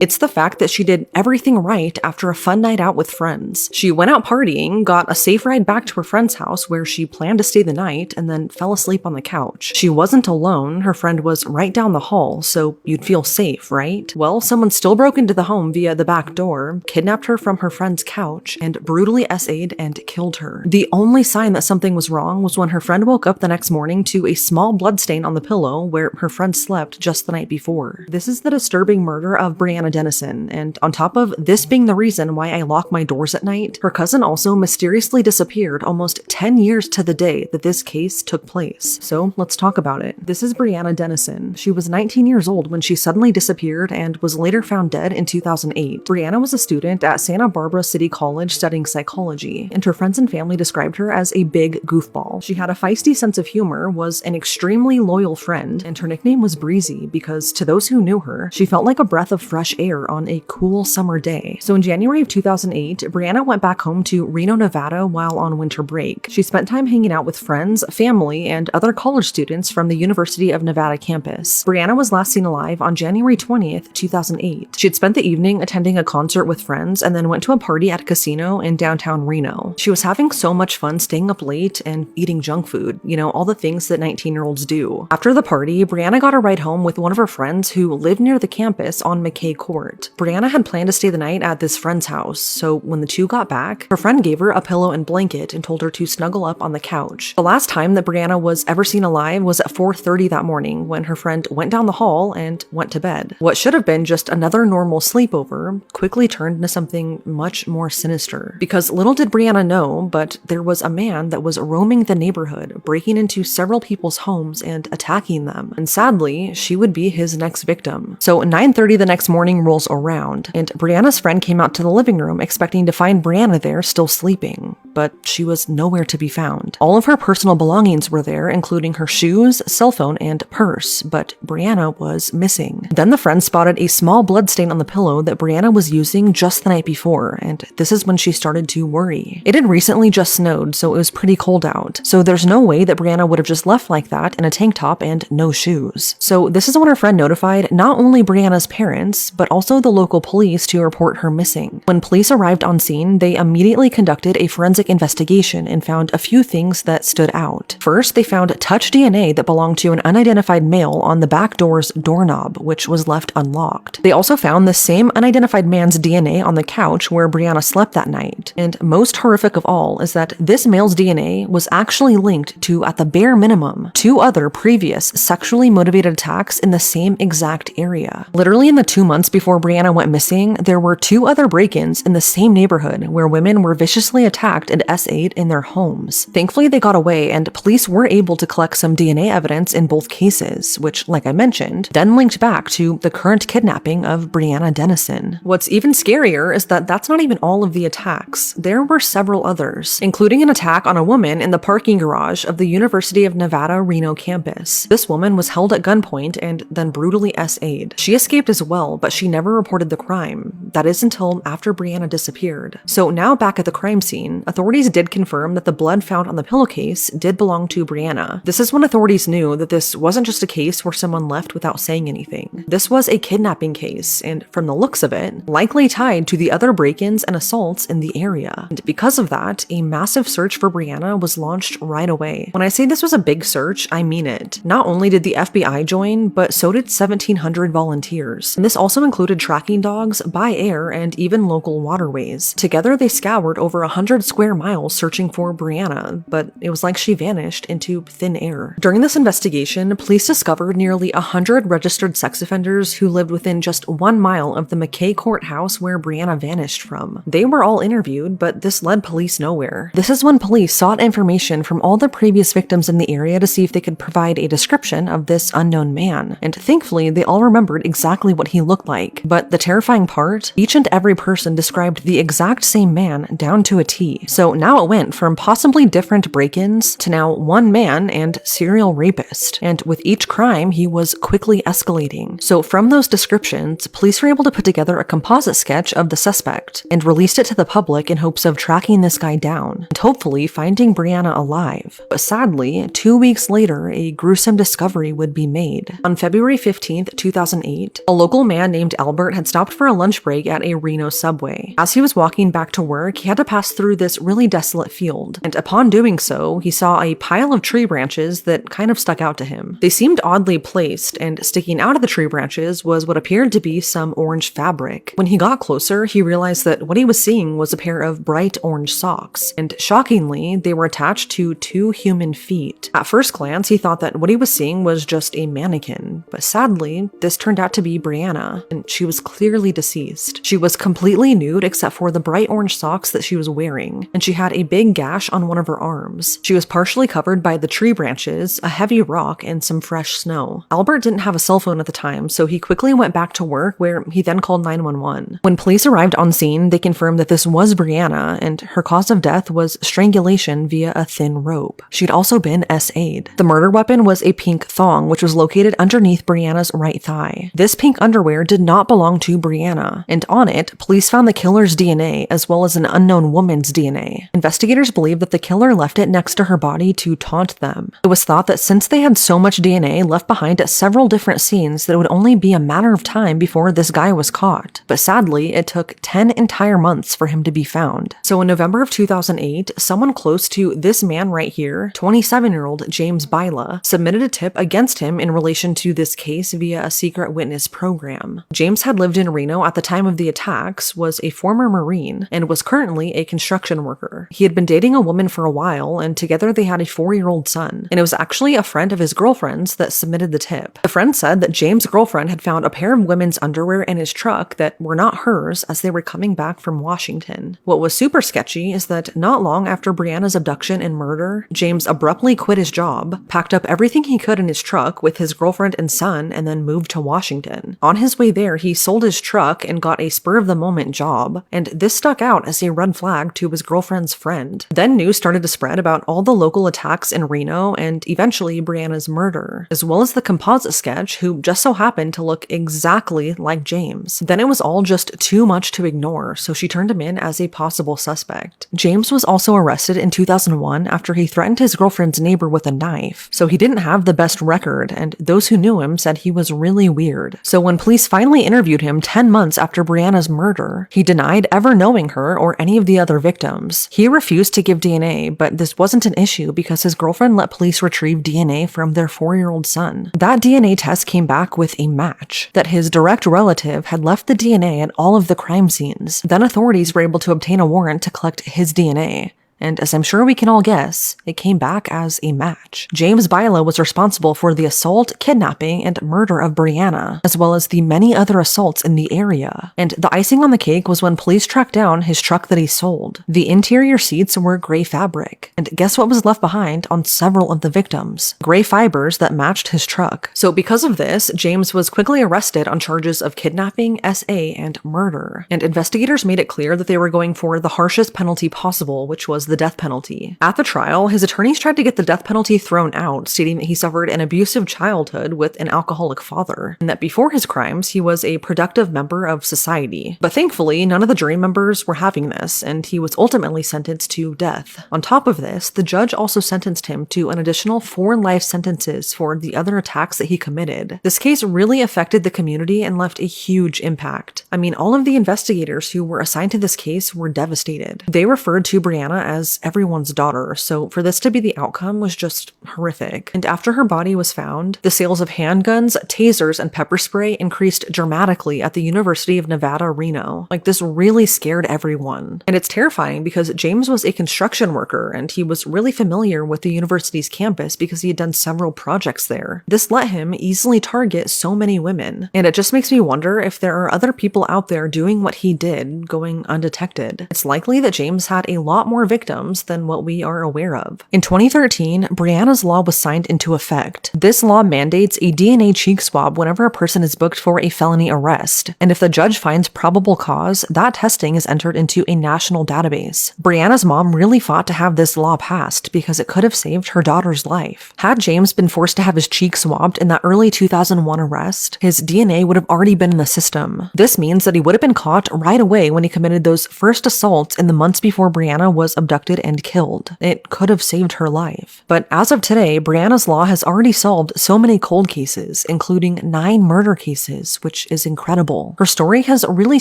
It's the fact that she did everything right after a fun night out with friends. She went out partying, got a safe ride back to her friend's house where she planned to stay the night, and then fell asleep on the couch. She wasn't alone, her friend was right down the hall, so you'd feel safe, right? Well, someone still broke into the home via the back door, kidnapped her from her friend's couch, and brutally SA'd and killed her. The only sign that something was wrong was when her friend woke up the next morning to a small bloodstain on the pillow where her friend slept just the night before. This is the disturbing murder of Brianna Dennison, and on top of this being the reason why I lock my doors at night, her cousin also mysteriously disappeared almost 10 years to the day that this case took place. So let's talk about it. This is Brianna Dennison. She was 19 years old when she suddenly disappeared and was later found dead in 2008. Brianna was a student at Santa Barbara City College studying psychology, and her friends and family described her as a big goofball. She had a feisty sense of humor, was an extremely loyal friend, and her nickname was Breezy because to those who knew her, she felt like a breath of fresh air on a cool summer day. So in January of 2008, Brianna went back home to Reno, Nevada while on winter break. She spent time hanging out with friends, family, and other college students from the University of Nevada campus. Brianna was last seen alive on January 20th, 2008. She had spent the evening attending a concert with friends and then went to a party at a casino in downtown Reno. She was having so much fun staying up late and eating junk food, you know, all the things that 19-year-olds do. After the party, Brianna got a ride home with one of her friends who lived near the campus on McKay Court. Brianna had planned to stay the night at this friend's house, so when the two got back, her friend gave her a pillow and blanket and told her to snuggle up on the couch. The last time that Brianna was ever seen alive was at 4:30 that morning when her friend went down the hall and went to bed. What should have been just another normal sleepover quickly turned into something much more sinister. Because little did Brianna know, but there was a man that was roaming the neighborhood, breaking into several people's homes and attacking them. And sadly, she would be his next victim. So 9:30 the next morning rolls around, and Brianna's friend came out to the living room expecting to find Brianna there still sleeping, but she was nowhere to be found. All of her personal belongings were there, including her shoes, cell phone, and purse, but Brianna was missing. Then the friend spotted a small bloodstain on the pillow that Brianna was using just the night before, and this is when she started to worry. It had recently just snowed, so it was pretty cold out, so there's no way that Brianna would have just left like that in a tank top and no shoes. So this is when her friend notified not only Brianna's parents, but also the local police to report her missing. When police arrived on scene, they immediately conducted a forensic investigation and found a few things that stood out. First, they found touch DNA that belonged to an unidentified male on the back door's doorknob, which was left unlocked. They also found the same unidentified man's DNA on the couch where Brianna slept that night. And most horrific of all is that this male's DNA was actually linked to, at the bare minimum, 2 other previous sexually motivated attacks in the same exact area. Literally in the 2 months before Brianna went missing, there were 2 other break-ins in the same neighborhood where women were viciously attacked and SA'd in their homes. Thankfully, they got away, and police were able to collect some DNA evidence in both cases, which, like I mentioned, then linked back to the current kidnapping of Brianna Dennison. What's even scarier is that that's not even all of the attacks. There were several others, including an attack on a woman in the parking garage of the University of Nevada Reno campus. This woman was held at gunpoint and then brutally SA'd. She escaped as well, but she never reported the crime. That is until after Brianna disappeared. So now back at the crime scene, authorities did confirm that the blood found on the pillowcase did belong to Brianna. This is when authorities knew that this wasn't just a case where someone left without saying anything. This was a kidnapping case, and from the looks of it, likely tied to the other break-ins and assaults in the area. And because of that, a massive search for Brianna was launched right away. When I say this was a big search, I mean it. Not only did the FBI join, but so did 1,700 volunteers. And this also included tracking dogs, by air, and even local waterways. Together, they scoured over 100 square miles searching for Brianna, but it was like she vanished into thin air. During this investigation, police discovered nearly 100 registered sex offenders who lived within just 1 mile of the McKay courthouse where Brianna vanished from. They were all interviewed, but this led police nowhere. This is when police sought information from all the previous victims in the area to see if they could provide a description of this unknown man, and thankfully they all remembered exactly what he looked like. But the terrifying part, each and every person described the exact same man down to a T. So now it went from possibly different break-ins to now one man and serial rapist, and with each crime he was quickly escalating. So from those descriptions, police were able to put together a composite sketch of the suspect and released it to the public in hopes of tracking this guy down and hopefully finding Brianna alive. But sadly, 2 weeks later, a gruesome discovery would be made. On February 15th, 2008, a local man named named Albert had stopped for a lunch break at a Reno subway. As he was walking back to work, he had to pass through this really desolate field, and upon doing so, he saw a pile of tree branches that kind of stuck out to him. They seemed oddly placed, and sticking out of the tree branches was what appeared to be some orange fabric. When he got closer, he realized that what he was seeing was a pair of bright orange socks, and shockingly, they were attached to 2 human feet. At first glance, he thought that what he was seeing was just a mannequin, but sadly, this turned out to be Brianna, and she was clearly deceased. She was completely nude except for the bright orange socks that she was wearing, and she had a big gash on one of her arms. She was partially covered by the tree branches, a heavy rock, and some fresh snow. Albert didn't have a cell phone at the time, so he quickly went back to work, where he then called 911. When police arrived on scene, they confirmed that this was Brianna, and her cause of death was strangulation via a thin rope. She'd also been SA'd. The murder weapon was a pink thong, which was located underneath Brianna's right thigh. This pink underwear did not belong to Brianna, and on it, police found the killer's DNA as well as an unknown woman's DNA. Investigators believe that the killer left it next to her body to taunt them. It was thought that since they had so much DNA left behind at several different scenes, that it would only be a matter of time before this guy was caught. But sadly, it took 10 entire months for him to be found. So in November of 2008, someone close to this man right here, 27-year-old James Byla, submitted a tip against him in relation to this case via a secret witness program. James had lived in Reno at the time of the attacks, was a former Marine, and was currently a construction worker. He had been dating a woman for a while, and together they had a 4-year-old son, and it was actually a friend of his girlfriend's that submitted the tip. The friend said that James' girlfriend had found a pair of women's underwear in his truck that were not hers as they were coming back from Washington. What was super sketchy is that not long after Brianna's abduction and murder, James abruptly quit his job, packed up everything he could in his truck with his girlfriend and son, and then moved to Washington. On his way there, he sold his truck and got a spur-of-the-moment job, and this stuck out as a red flag to his girlfriend's friend. Then news started to spread about all the local attacks in Reno and eventually Brianna's murder, as well as the composite sketch who just so happened to look exactly like James. Then it was all just too much to ignore, so she turned him in as a possible suspect. James was also arrested in 2001 after he threatened his girlfriend's neighbor with a knife, so he didn't have the best record, and those who knew him said he was really weird. So when police finally interviewed him 10 months after Brianna's murder, he denied ever knowing her or any of the other victims. He refused to give DNA, but this wasn't an issue because his girlfriend let police retrieve DNA from their 4-year-old son. That DNA test came back with a match, that his direct relative had left the DNA at all of the crime scenes. Then authorities were able to obtain a warrant to collect his DNA. And as I'm sure we can all guess, it came back as a match. James Byla was responsible for the assault, kidnapping, and murder of Brianna, as well as the many other assaults in the area. And the icing on the cake was when police tracked down his truck that he sold. The interior seats were gray fabric, and guess what was left behind on several of the victims? Gray fibers that matched his truck. So because of this, James was quickly arrested on charges of kidnapping, SA, and murder. And investigators made it clear that they were going for the harshest penalty possible, which was the death penalty. At the trial, his attorneys tried to get the death penalty thrown out, stating that he suffered an abusive childhood with an alcoholic father, and that before his crimes, he was a productive member of society. But thankfully, none of the jury members were having this, and he was ultimately sentenced to death. On top of this, the judge also sentenced him to an additional 4 life sentences for the other attacks that he committed. This case really affected the community and left a huge impact. I mean, all of the investigators who were assigned to this case were devastated. They referred to Brianna as everyone's daughter, so for this to be the outcome was just horrific. And after her body was found, the sales of handguns, tasers, and pepper spray increased dramatically at the University of Nevada, Reno. Like, this really scared everyone. And it's terrifying because James was a construction worker and he was really familiar with the university's campus because he had done several projects there. This let him easily target so many women. And it just makes me wonder if there are other people out there doing what he did, going undetected. It's likely that James had a lot more victims than what we are aware of. In 2013, Brianna's law was signed into effect. This law mandates a DNA cheek swab whenever a person is booked for a felony arrest, and if the judge finds probable cause, that testing is entered into a national database. Brianna's mom really fought to have this law passed because it could have saved her daughter's life. Had James been forced to have his cheek swabbed in that early 2001 arrest, his DNA would have already been in the system. This means that he would have been caught right away when he committed those first assaults in the months before Brianna was abducted abducted and killed. It could have saved her life. But as of today, Brianna's Law has already solved so many cold cases, including 9 murder cases, which is incredible. Her story has really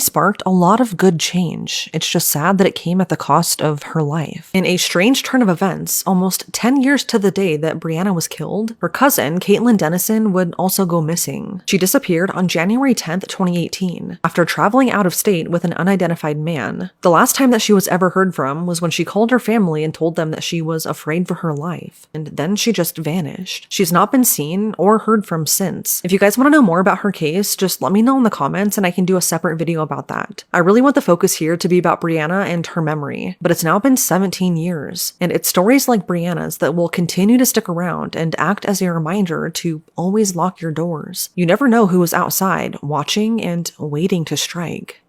sparked a lot of good change. It's just sad that it came at the cost of her life. In a strange turn of events, almost 10 years to the day that Brianna was killed, her cousin, Caitlin Dennison, would also go missing. She disappeared on January 10th, 2018, after traveling out of state with an unidentified man. The last time that she was ever heard from was when she called her family and told them that she was afraid for her life, and then she just vanished. She's not been seen or heard from since. If you guys want to know more about her case, just let me know in the comments and I can do a separate video about that. I really want the focus here to be about Brianna and her memory, but it's now been 17 years, and it's stories like Brianna's that will continue to stick around and act as a reminder to always lock your doors. You never know who is outside, watching and waiting to strike.